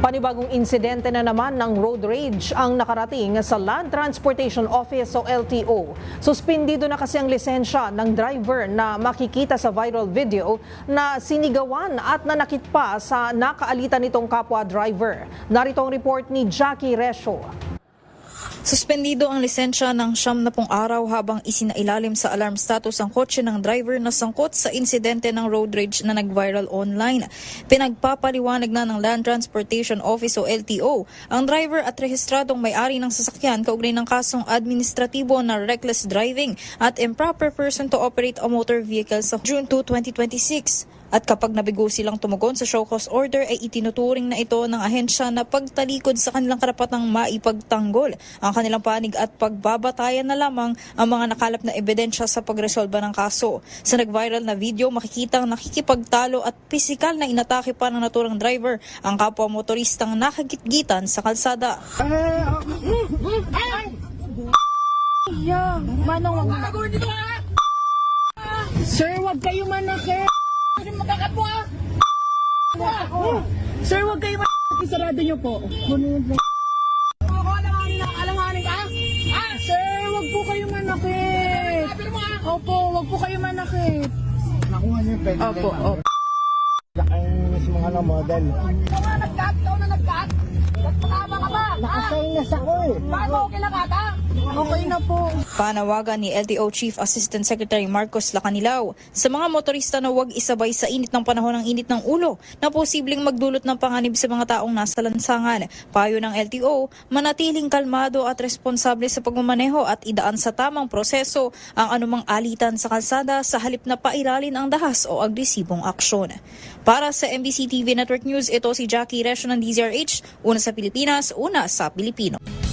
Panibagong insidente na naman ng road rage ang nakarating sa Land Transportation Office o LTO. Suspendido na kasi ang lisensya ng driver na makikita sa viral video na sinigawan at nanakit pa sa nakaalitan nitong kapwa driver. Narito ang report ni Jackie Resho. Suspendido ang lisensya ng 70 araw habang isinailalim sa alarm status ang kotse ng driver na sangkot sa insidente ng road rage na nag-viral online. Pinagpapaliwanag na ng Land Transportation Office o LTO ang driver at rehistradong may-ari ng sasakyan kaugnay ng kasong administratibo na reckless driving at improper person to operate a motor vehicle sa June 2, 2026. At kapag nabigo silang tumugon sa show cause order ay itinuturing na ito ng ahensya na pagtalikod sa kanilang karapatang maipagtanggol ang kanilang panig at pagbabatayan na lamang ang mga nakalap na ebidensya sa pagresolba ng kaso. Sa nag-viral na video, makikitang nakikipagtalo at pisikal na inatake pa ng naturang driver ang kapwa motoristang nakagitgitan sa kalsada. Manong, Sir, wag kayo manakit. Sir, wag kayo isarado nyo po. Alanganin ka? Sir, wag po kayo manakit. Opo, wag po kayo manakit. Nakuha niyo yung pen. Opo, opo. Ang mismo nga ng model. Ikaw na nag-cut? Ikaw na nag-cut? Nagpakama ka ba? Nakasaynas ako eh. Paano ko kinakata? Okay na po. Panawagan ni LTO Chief Assistant Secretary Marcos Lacanilaw sa mga motorista na huwag isabay sa init ng panahon ng init ng ulo na posibleng magdulot ng panganib sa mga taong nasa lansangan. Payo ng LTO, manatiling kalmado at responsable sa pagmamaneho at idaan sa tamang proseso ang anumang alitan sa kalsada sa halip na pairalin ang dahas o agresibong aksyon. Para sa MBC TV Network News, ito si Jackie Resho ng DZRH, una sa Pilipinas, una sa Pilipino.